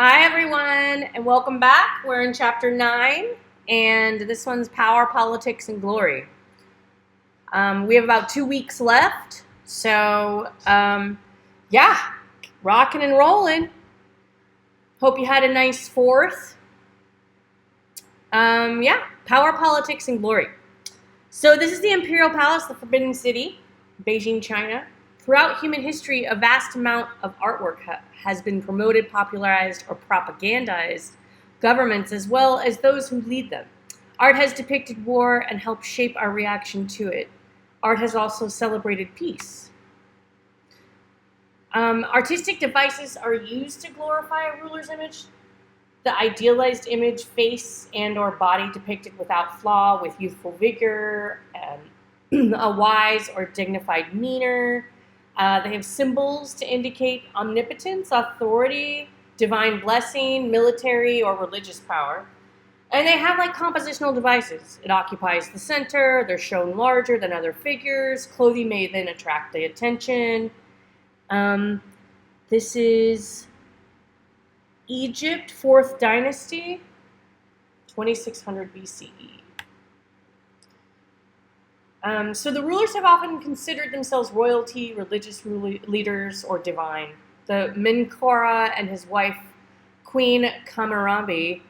Hi, everyone, and welcome back. We're in chapter 9, and this one's Power, Politics, and Glory. We have about 2 weeks left, so yeah, rocking and rolling. Hope you had a nice 4th. Power, Politics, and Glory. So this is the Imperial Palace, the Forbidden City, Beijing, China. Throughout human history, a vast amount of artwork has been promoted, popularized, or propagandized governments as well as those who lead them. Art has depicted war and helped shape our reaction to it. Art has also celebrated peace. Artistic devices are used to glorify a ruler's image. The idealized image, face and or body depicted without flaw, with youthful vigor, and a wise or dignified demeanor. They have symbols to indicate omnipotence, authority, divine blessing, military or religious power. And they have like compositional devices. It occupies the center, they're shown larger than other figures, clothing may then attract the attention. This is Egypt, 4th dynasty, 2600 BCE. So the rulers have often considered themselves royalty, religious leaders, or divine. The Menkaure and his wife, Queen Hammurabi,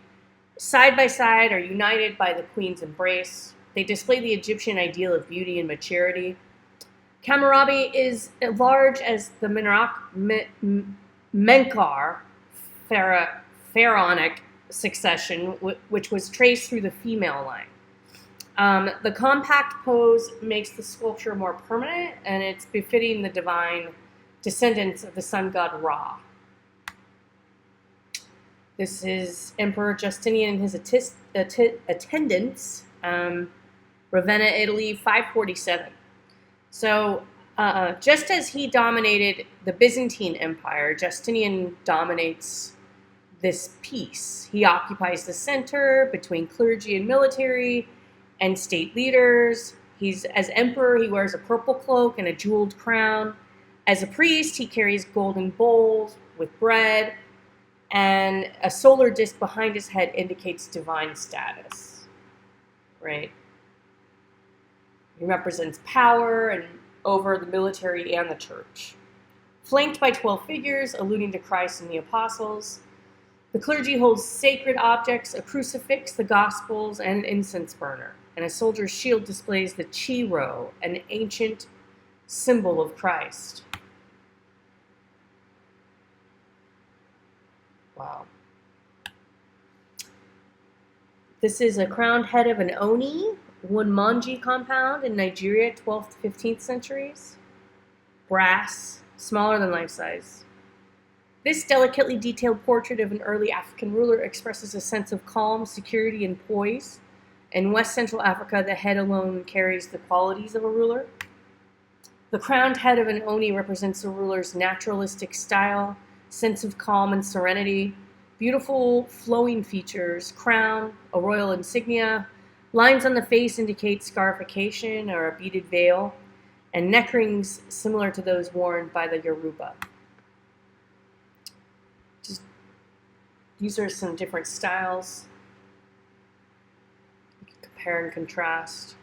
side by side are united by the queen's embrace. They display the Egyptian ideal of beauty and maturity. Hammurabi is as large as the Menkaure pharaonic succession, which was traced through the female line. The compact pose makes the sculpture more permanent, and it's befitting the divine descendants of the sun god Ra. This is Emperor Justinian and his attendants, Ravenna, Italy, 547. So just as he dominated the Byzantine Empire, Justinian dominates this piece. He occupies the center between clergy and military and state leaders. As emperor, he wears a purple cloak and a jeweled crown. As a priest, he carries golden bowls with bread, and a solar disk behind his head indicates divine status, right? He represents power and over the military and the church. Flanked by 12 figures, alluding to Christ and the apostles, the clergy holds sacred objects, a crucifix, the Gospels, and an incense burner. And a soldier's shield displays the Chi-Rho, an ancient symbol of Christ. Wow. This is a crowned head of an Oni, Wonmonji compound in Nigeria, 12th to 15th centuries. Brass, smaller than life size. This delicately detailed portrait of an early African ruler expresses a sense of calm, security, and poise. In West Central Africa, the head alone carries the qualities of a ruler. The crowned head of an Oni represents the ruler's naturalistic style, sense of calm and serenity, beautiful flowing features, crown, a royal insignia. Lines on the face indicate scarification or a beaded veil, and neck rings similar to those worn by the Yoruba. These are some different styles. You can compare and contrast.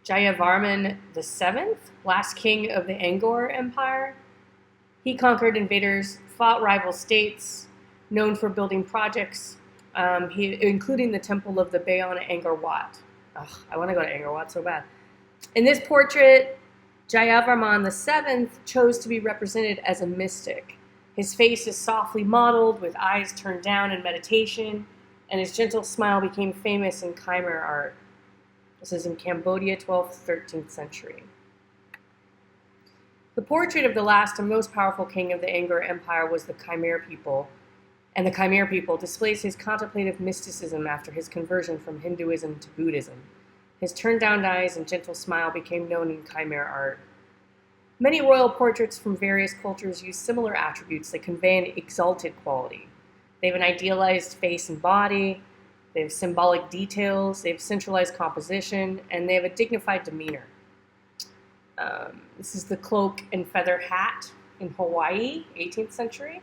Jayavarman VII, last king of the Angkor Empire. He conquered invaders, fought rival states, known for building projects, including the temple of the Bayon Angkor Wat. I want to go to Angkor Wat so bad. In this portrait, Jayavarman VII chose to be represented as a mystic. His face is softly modeled with eyes turned down in meditation, and his gentle smile became famous in Khmer art. This is in Cambodia, 12th, 13th century. The portrait of the last and most powerful king of the Angkor Empire was the Khmer people, and the Khmer people displays his contemplative mysticism after his conversion from Hinduism to Buddhism. His turned-down eyes and gentle smile became known in Khmer art. Many royal portraits from various cultures use similar attributes that convey an exalted quality. They have an idealized face and body, they have symbolic details, they have centralized composition, and they have a dignified demeanor. This is the cloak and feather hat in Hawaii, 18th century.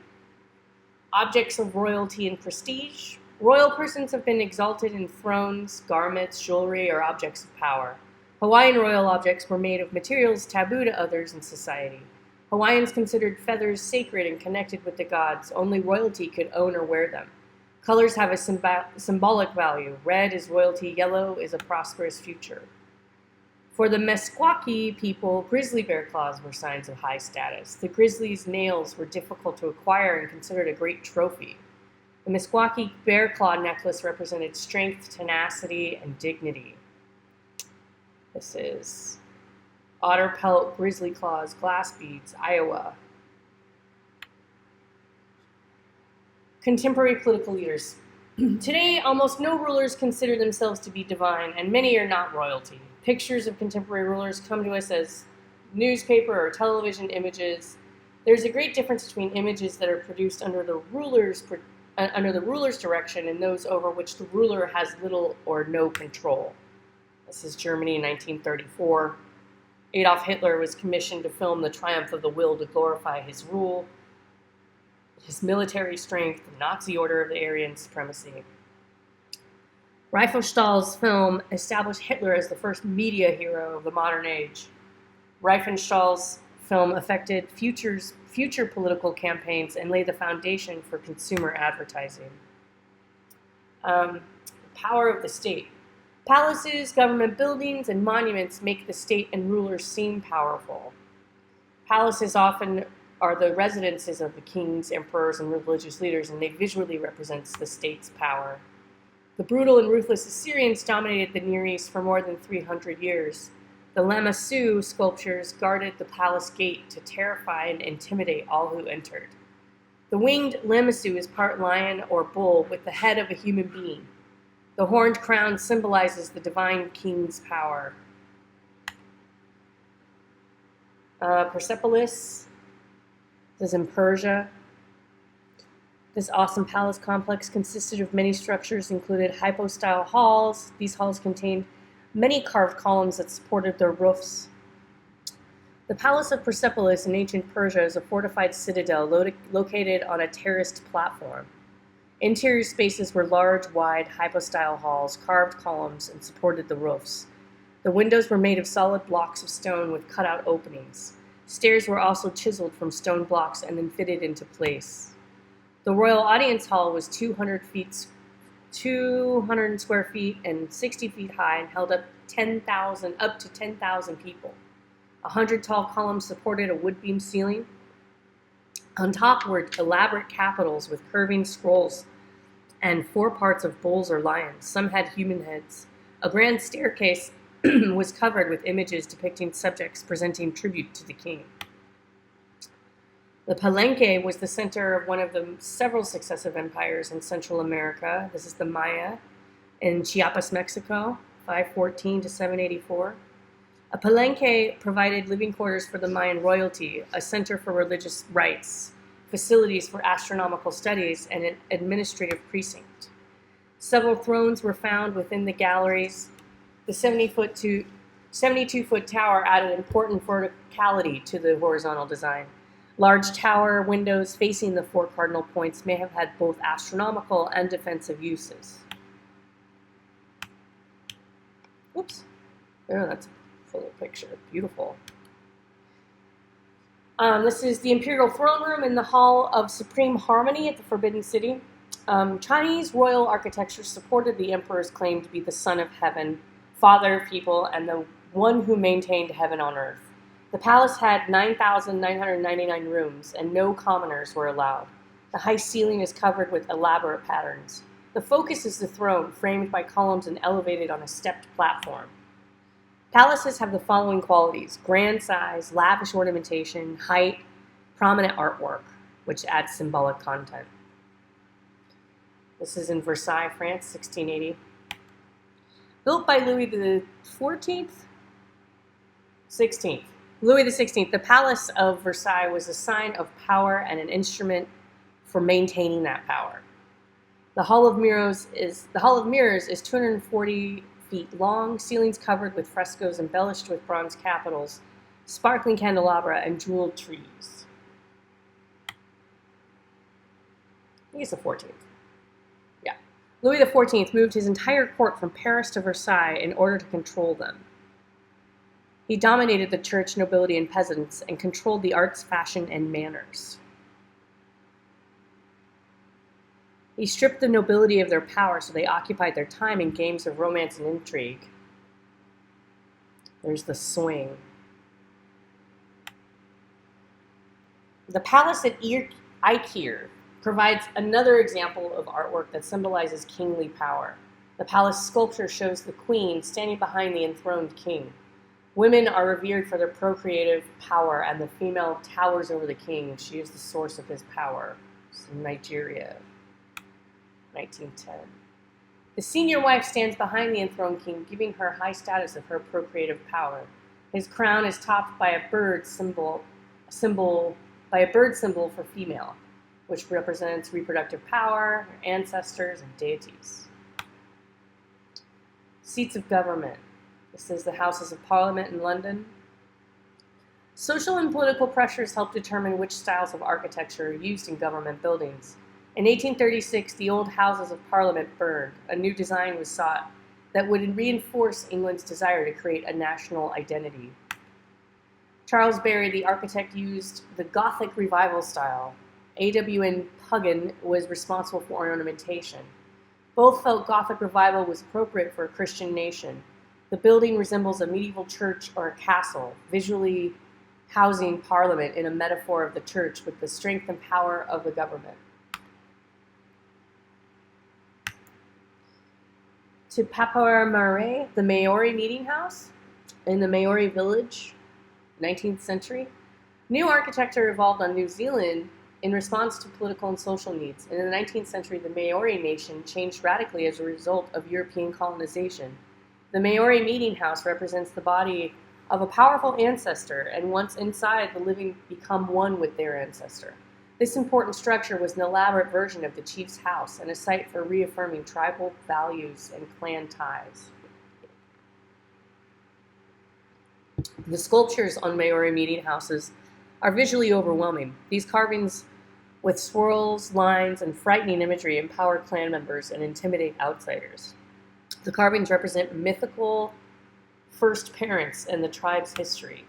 Objects of royalty and prestige. Royal persons have been exalted in thrones, garments, jewelry, or objects of power. Hawaiian royal objects were made of materials taboo to others in society. Hawaiians considered feathers sacred and connected with the gods. Only royalty could own or wear them. Colors have a symbolic value. Red is royalty, yellow is a prosperous future. For the Meskwaki people, grizzly bear claws were signs of high status. The grizzly's nails were difficult to acquire and considered a great trophy. The Meskwaki bear claw necklace represented strength, tenacity, and dignity. This is otter pelt, grizzly claws, glass beads, Iowa. Contemporary political leaders. Today, almost no rulers consider themselves to be divine, and many are not royalty. Pictures of contemporary rulers come to us as newspaper or television images. There's a great difference between images that are produced under the ruler's direction and those over which the ruler has little or no control. This is Germany in 1934. Adolf Hitler was commissioned to film the triumph of the will to glorify his rule, his military strength, the Nazi order of the Aryan supremacy. Riefenstahl's film established Hitler as the first media hero of the modern age. Riefenstahl's film affected future political campaigns and laid the foundation for consumer advertising. The power of the state. Palaces, government buildings, and monuments make the state and rulers seem powerful. Palaces often are the residences of the kings, emperors, and religious leaders, and they visually represent the state's power. The brutal and ruthless Assyrians dominated the Near East for more than 300 years. The Lamassu sculptures guarded the palace gate to terrify and intimidate all who entered. The winged Lamassu is part lion or bull with the head of a human being. The horned crown symbolizes the divine king's power. Persepolis. This is in Persia. This awesome palace complex consisted of many structures, included hypostyle halls. These halls contained many carved columns that supported their roofs. The Palace of Persepolis in ancient Persia is a fortified citadel located on a terraced platform. Interior spaces were large, wide, hypostyle halls, carved columns, and supported the roofs. The windows were made of solid blocks of stone with cutout openings. Stairs were also chiseled from stone blocks and then fitted into place. The Royal Audience Hall was 200 square feet and 60 feet high and held up to 10,000 people. 100 tall columns supported a wood beam ceiling. On top were elaborate capitals with curving scrolls and 4 parts of bulls or lions. Some had human heads. A grand staircase was covered with images depicting subjects presenting tribute to the king. The Palenque was the center of one of the several successive empires in Central America. This is the Maya in Chiapas, Mexico, 514 to 784. A Palenque provided living quarters for the Mayan royalty, a center for religious rites, facilities for astronomical studies, and an administrative precinct. Several thrones were found within the galleries. The 72-foot tower added important verticality to the horizontal design. Large tower windows facing the 4 cardinal points may have had both astronomical and defensive uses. Oops. Oh, that's a fuller picture. Beautiful. This is the Imperial Throne Room in the Hall of Supreme Harmony at the Forbidden City. Chinese royal architecture supported the emperor's claim to be the son of heaven, father of people, and the one who maintained heaven on earth. The palace had 9,999 rooms, and no commoners were allowed. The high ceiling is covered with elaborate patterns. The focus is the throne, framed by columns and elevated on a stepped platform. Palaces have the following qualities: grand size, lavish ornamentation, height, prominent artwork, which adds symbolic content. This is in Versailles, France, 1680. Built by Louis the 14th? 16th. Louis XVI, the Palace of Versailles was a sign of power and an instrument for maintaining that power. The Hall of Mirrors is 240 feet long, ceilings covered with frescoes embellished with bronze capitals sparkling candelabra, and jeweled trees. I think it's the 14th. Yeah. Louis XIV moved his entire court from Paris to Versailles in order to control them. He dominated the church, nobility, and peasants, and controlled the arts, fashion, and manners. He stripped the nobility of their power, so they occupied their time in games of romance and intrigue. There's the swing. The palace at Eichir provides another example of artwork that symbolizes kingly power. The palace sculpture shows the queen standing behind the enthroned king. Women are revered for their procreative power, and the female towers over the king. She is the source of his power. It's in Nigeria, 1910. The senior wife stands behind the enthroned king, giving her high status of her procreative power. His crown is topped by a bird symbol for female, which represents reproductive power, ancestors, and deities. Seats of government. This is the Houses of Parliament in London. Social and political pressures help determine which styles of architecture are used in government buildings. In 1836, the old Houses of Parliament burned. A new design was sought that would reinforce England's desire to create a national identity. Charles Barry, the architect, used the Gothic Revival style. A.W.N. Pugin was responsible for ornamentation. Both felt Gothic Revival was appropriate for a Christian nation. The building resembles a medieval church or a castle, visually housing Parliament in a metaphor of the church with the strength and power of the government. To Paparamare, the Maori meeting house in the Maori village, 19th century. New architecture evolved on New Zealand in response to political and social needs. In the 19th century, the Maori nation changed radically as a result of European colonization. The Maori meeting house represents the body of a powerful ancestor, and once inside, the living become one with their ancestor. This important structure was an elaborate version of the chief's house and a site for reaffirming tribal values and clan ties. The sculptures on Maori meeting houses are visually overwhelming. These carvings with swirls, lines, and frightening imagery empower clan members and intimidate outsiders. The carvings represent mythical first parents in the tribe's history.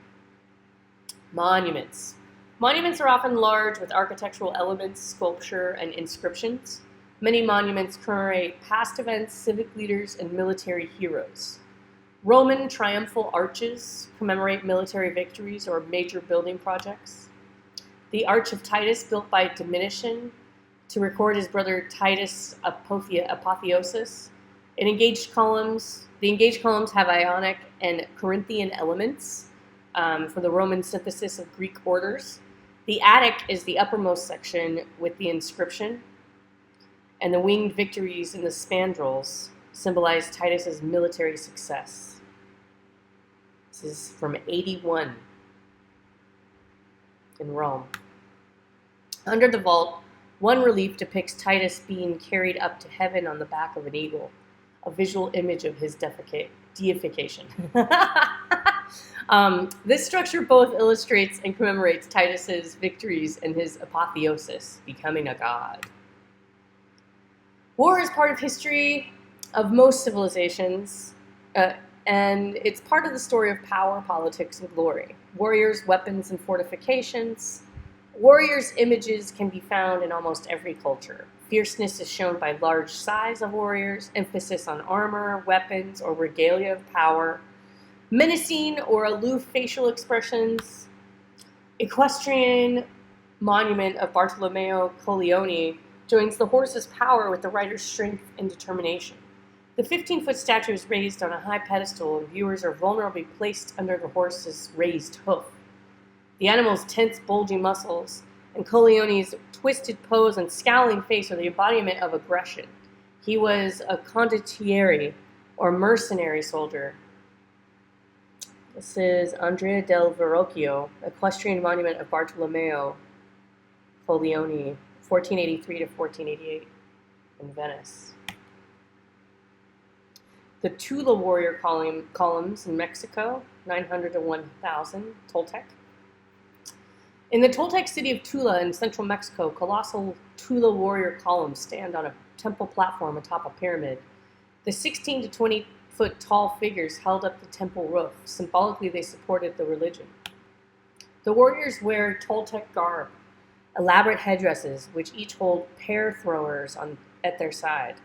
Monuments. Monuments are often large with architectural elements, sculpture, and inscriptions. Many monuments commemorate past events, civic leaders, and military heroes. Roman triumphal arches commemorate military victories or major building projects. The Arch of Titus, built by Domitian to record his brother Titus' apotheosis. The engaged columns have Ionic and Corinthian elements for the Roman synthesis of Greek orders. The attic is the uppermost section with the inscription, and the winged victories in the spandrels symbolize Titus's military success. This is from 81 in Rome. Under the vault, one relief depicts Titus being carried up to heaven on the back of an eagle, a visual image of his deification. This structure both illustrates and commemorates Titus's victories and his apotheosis, becoming a god. War is part of history of most civilizations, and it's part of the story of power, politics, and glory. Warriors, weapons, and fortifications. Warriors' images can be found in almost every culture. Fierceness is shown by large size of warriors, emphasis on armor, weapons, or regalia of power, menacing or aloof facial expressions. Equestrian monument of Bartolomeo Colleoni joins the horse's power with the rider's strength and determination. The 15-foot statue is raised on a high pedestal, and viewers are vulnerably placed under the horse's raised hoof. The animal's tense, bulging muscles and Colleoni's twisted pose and scowling face are the embodiment of aggression. He was a condottieri, or mercenary soldier. This is Andrea del Verrocchio, Equestrian Monument of Bartolomeo Colleoni, 1483 to 1488 in Venice. The Tula warrior columns in Mexico, 900 to 1000 Toltec. In the Toltec city of Tula in central Mexico, colossal Tula warrior columns stand on a temple platform atop a pyramid. The 16 to 20-foot tall figures held up the temple roof. Symbolically, they supported the religion. The warriors wear Toltec garb, elaborate headdresses, which each hold pear throwers at their side.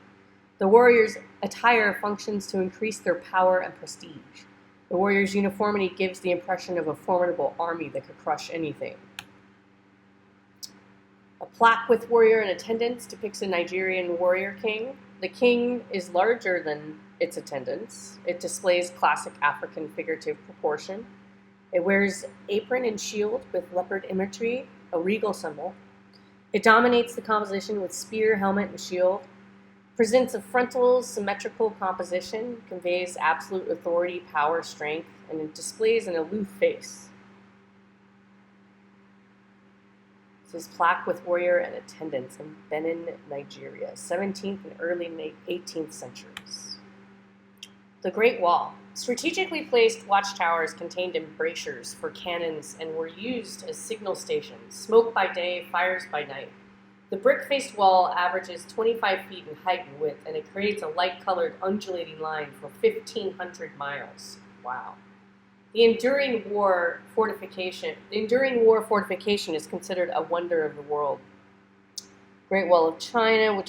The warriors' attire functions to increase their power and prestige. The warriors' uniformity gives the impression of a formidable army that could crush anything. A plaque with warrior in attendance depicts a Nigerian warrior king. The king is larger than its attendants. It displays classic African figurative proportion. It wears apron and shield with leopard imagery, a regal symbol. It dominates the composition with spear, helmet, and shield. Presents a frontal symmetrical composition, conveys absolute authority, power, strength, and it displays an aloof face. This is plaque with warrior and attendants in Benin, Nigeria, 17th and early 18th centuries. The Great Wall. Strategically placed watchtowers contained embrasures for cannons and were used as signal stations, smoke by day, fires by night. The brick-faced wall averages 25 feet in height and width, and it creates a light-colored undulating line for 1,500 miles. Wow. The enduring war fortification is considered a wonder of the world. Great Wall of China,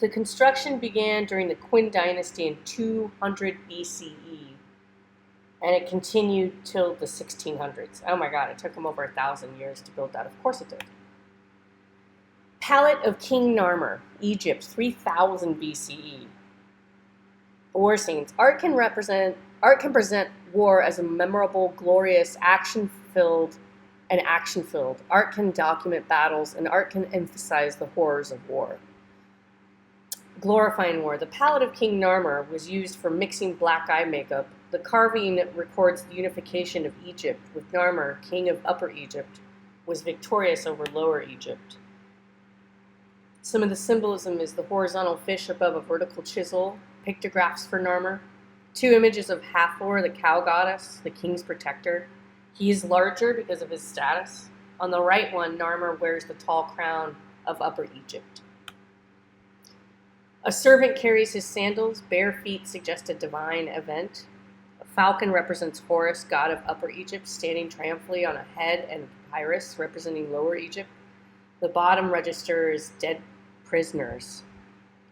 the construction began during the Qin Dynasty in 200 BCE, and it continued till the 1600s. Oh my God, it took them over 1,000 years to build that. Of course it did. Palace of King Narmer, Egypt, 3000 BCE. War scenes. Art can present war as a memorable, glorious, action-filled. Art can document battles, and art can emphasize the horrors of war. Glorifying war. The Palette of King Narmer was used for mixing black eye makeup. The carving records the unification of Egypt, with Narmer, king of Upper Egypt, was victorious over Lower Egypt. Some of the symbolism is the horizontal fish above a vertical chisel, pictographs for Narmer, 2 images of Hathor, the cow goddess, the king's protector. He is larger because of his status. On the right one, Narmer wears the tall crown of Upper Egypt. A servant carries his sandals. Bare feet suggest a divine event. A falcon represents Horus, god of Upper Egypt, standing triumphantly on a head, and Papyrus, representing Lower Egypt. The bottom register is dead prisoners.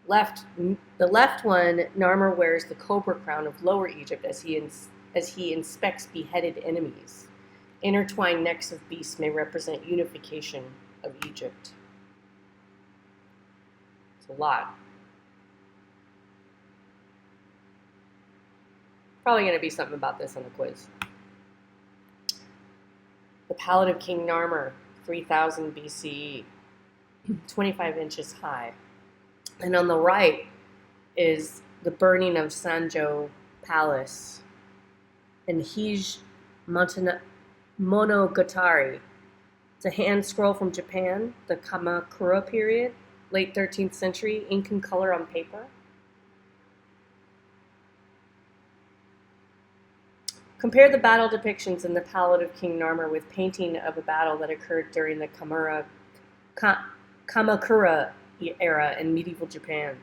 The left one, Narmer wears the cobra crown of Lower Egypt as he inspects beheaded enemies. Intertwined necks of beasts may represent unification of Egypt. It's a lot. Probably going to be something about this on the quiz. The Palette of King Narmer, 3000 BCE, 25 inches high. And on the right is the burning of Sanjo Palace in Hige Monogatari. It's a hand scroll from Japan, the Kamakura period, late 13th century, ink and color on paper. Compare the battle depictions in the Palette of King Narmer with painting of a battle that occurred during the Kamakura era in medieval Japan.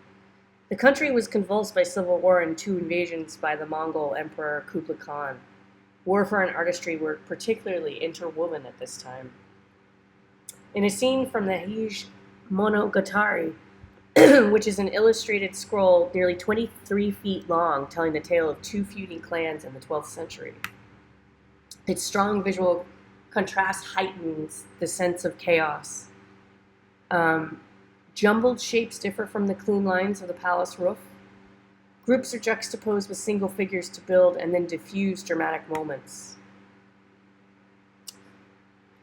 The country was convulsed by civil war and 2 invasions by the Mongol Emperor Kublai Khan. Warfare and artistry were particularly interwoven at this time. In a scene from the Hige Monogatari, which is an illustrated scroll nearly 23 feet long, telling the tale of 2 feuding clans in the 12th century. Its strong visual contrast heightens the sense of chaos. Jumbled shapes differ from the clean lines of the palace roof. Groups are juxtaposed with single figures to build and then diffuse dramatic moments.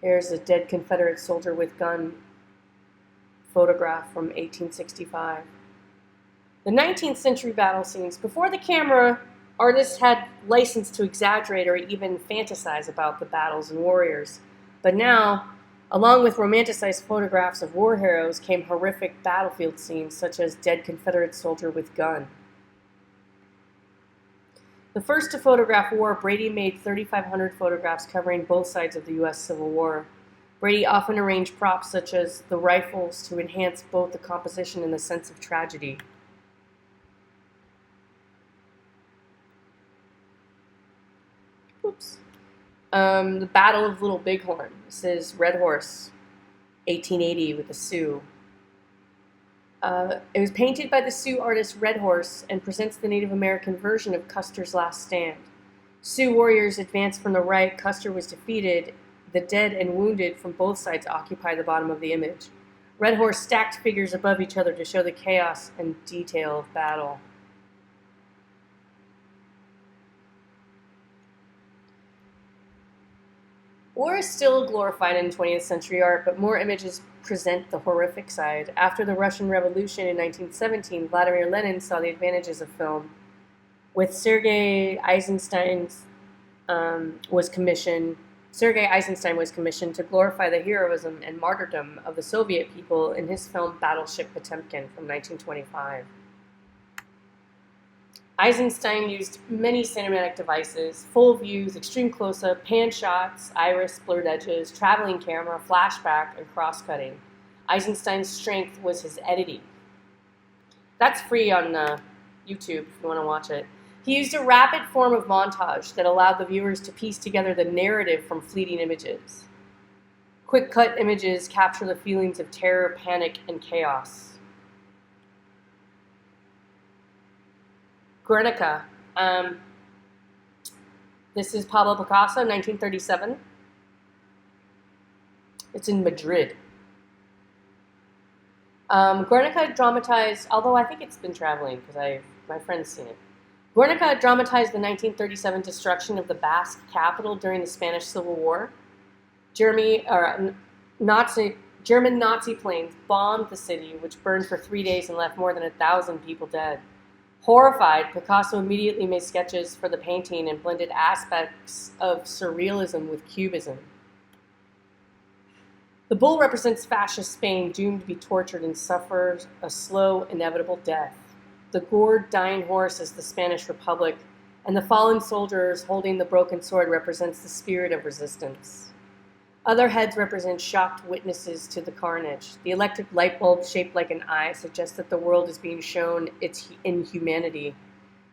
Here's a dead Confederate soldier with gun photograph from 1865. The 19th century battle scenes. Before the camera, artists had license to exaggerate or even fantasize about the battles and warriors. But now, along with romanticized photographs of war heroes, came horrific battlefield scenes such as dead Confederate soldier with gun. The first to photograph war, Brady made 3,500 photographs covering both sides of the U.S. Civil War. Brady often arranged props such as the rifles to enhance both the composition and the sense of tragedy. Oops. The Battle of Little Bighorn. This is Red Horse, 1880, with the Sioux. It was painted by the Sioux artist Red Horse and presents the Native American version of Custer's last stand. Sioux warriors advanced from the right, Custer was defeated. The dead and wounded from both sides occupy the bottom of the image. Red Horse stacked figures above each other to show the chaos and detail of battle. War is still glorified in 20th century art, but more images present the horrific side. After the Russian Revolution in 1917, Vladimir Lenin saw the advantages of film. With Sergei Eisenstein was commissioned to glorify the heroism and martyrdom of the Soviet people in his film Battleship Potemkin from 1925. Eisenstein used many cinematic devices, full views, extreme close-up, pan shots, iris, blurred edges, traveling camera, flashback, and cross-cutting. Eisenstein's strength was his editing. That's free on YouTube if you want to watch it. He used a rapid form of montage that allowed the viewers to piece together the narrative from fleeting images. Quick-cut images capture the feelings of terror, panic, and chaos. Guernica. This is Pablo Picasso, 1937. It's in Madrid. Guernica dramatized, although I think it's been traveling because my friend's seen it. Guernica dramatized the 1937 destruction of the Basque capital during the Spanish Civil War. German Nazi planes bombed the city, which burned for 3 days and left more than 1,000 people dead. Horrified, Picasso immediately made sketches for the painting and blended aspects of surrealism with cubism. The bull represents fascist Spain doomed to be tortured and suffer a slow, inevitable death. The gored, dying horse is the Spanish Republic, and the fallen soldiers holding the broken sword represents the spirit of resistance. Other heads represent shocked witnesses to the carnage. The electric light bulb shaped like an eye suggests that the world is being shown its inhumanity.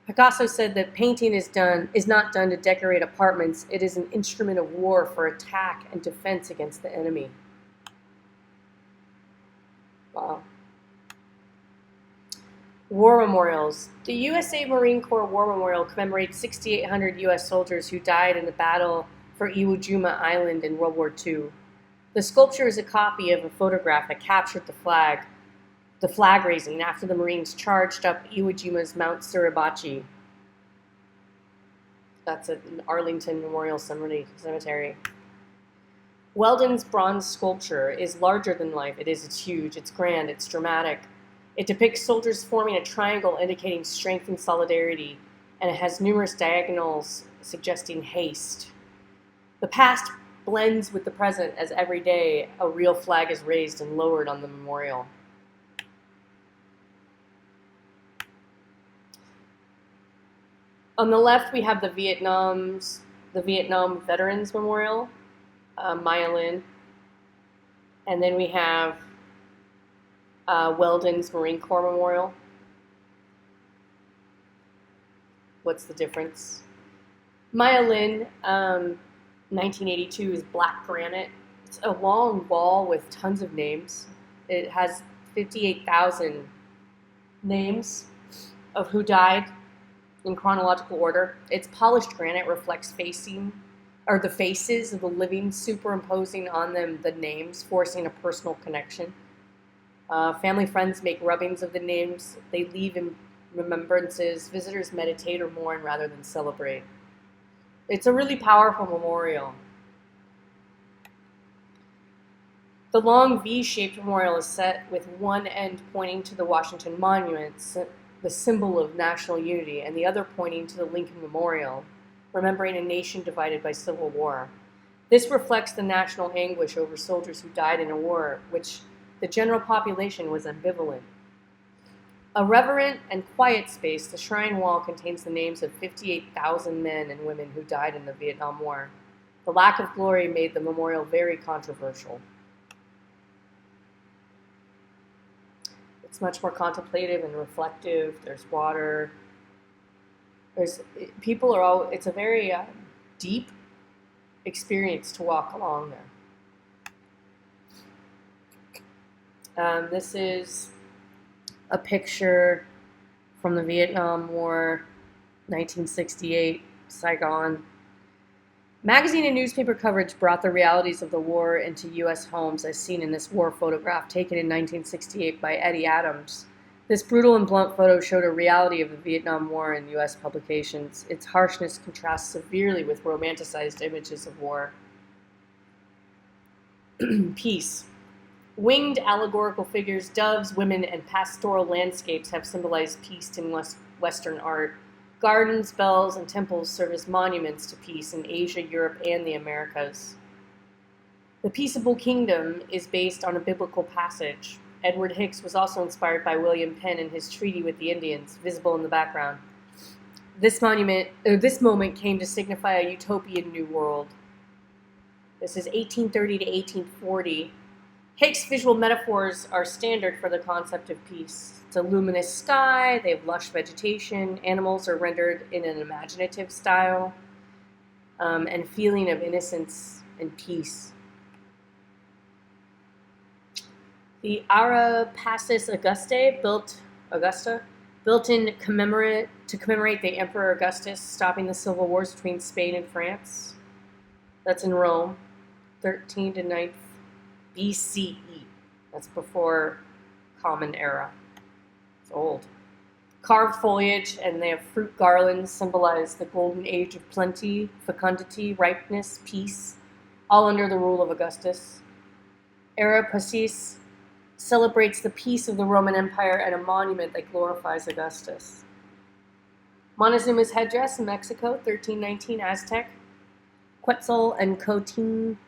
Picasso said that painting is not done to decorate apartments. It is an instrument of war for attack and defense against the enemy. Wow. War memorials. The USA Marine Corps War Memorial commemorates 6,800 U.S. soldiers who died in the battle for Iwo Jima Island in World War II. The sculpture is a copy of a photograph that captured the flag raising after the Marines charged up Iwo Jima's Mount Suribachi. That's at Arlington Memorial Cemetery. Weldon's bronze sculpture is larger than life. It's huge, it's grand, it's dramatic. It depicts soldiers forming a triangle indicating strength and solidarity, and it has numerous diagonals suggesting haste. The past blends with the present as every day a real flag is raised and lowered on the memorial. On the left, we have the Vietnam Veterans Memorial, Maya Lin, and then we have Weldon's Marine Corps Memorial. What's the difference? Maya Lin, 1982, is black granite. It's a long wall with tons of names. It has 58,000 names of who died in chronological order. Its polished granite reflects the faces of the living, superimposing on them the names, forcing a personal connection. Family friends make rubbings of the names. They leave in remembrances. Visitors meditate or mourn rather than celebrate. It's a really powerful memorial. The long V-shaped memorial is set with one end pointing to the Washington Monument, the symbol of national unity, and the other pointing to the Lincoln Memorial, remembering a nation divided by civil war. This reflects the national anguish over soldiers who died in a war, which the general population was ambivalent. A reverent and quiet space, the shrine wall contains the names of 58,000 men and women who died in the Vietnam War. The lack of glory made the memorial very controversial. It's much more contemplative and reflective. There's water. It's a very deep experience to walk along there. This is a picture from the Vietnam War, 1968, Saigon. Magazine and newspaper coverage brought the realities of the war into U.S. homes, as seen in this war photograph taken in 1968 by Eddie Adams. This brutal and blunt photo showed a reality of the Vietnam War in U.S. publications. Its harshness contrasts severely with romanticized images of war. Peace. Winged allegorical figures, doves, women, and pastoral landscapes have symbolized peace in Western art. Gardens, bells, and temples serve as monuments to peace in Asia, Europe, and the Americas. The Peaceable Kingdom is based on a biblical passage. Edward Hicks was also inspired by William Penn and his treaty with the Indians, visible in the background. This moment came to signify a utopian new world. This is 1830 to 1840. Hicks' visual metaphors are standard for the concept of peace. It's a luminous sky, they have lush vegetation, animals are rendered in an imaginative style, and feeling of innocence and peace. The Ara Pacis Augusta, built in to commemorate the Emperor Augustus stopping the civil wars between Spain and France. That's in Rome, 13th to 9th BCE. That's before Common Era. It's old. Carved foliage, and they have fruit garlands symbolize the golden age of plenty, fecundity, ripeness, peace, all under the rule of Augustus. Ara Pacis celebrates the peace of the Roman Empire and a monument that glorifies Augustus. Montezuma's headdress in Mexico, 1319 Aztec. Quetzal and Cotinga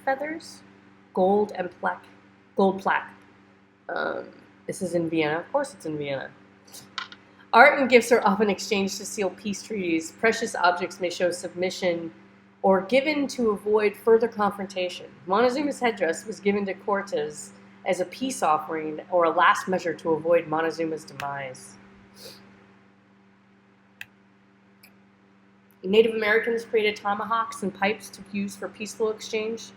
feathers, gold plaque. This is in Vienna. Of course it's in Vienna. Art and gifts are often exchanged to seal peace treaties. Precious objects may show submission or given to avoid further confrontation. Montezuma's headdress was given to Cortes as a peace offering or a last measure to avoid Montezuma's demise. Native Americans created tomahawks and pipes to use for peaceful exchange.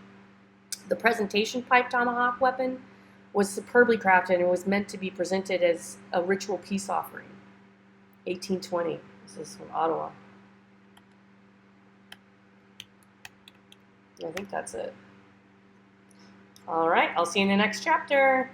The presentation pipe tomahawk weapon was superbly crafted and was meant to be presented as a ritual peace offering. 1820. This is from Ottawa. I think that's it. All right, I'll see you in the next chapter.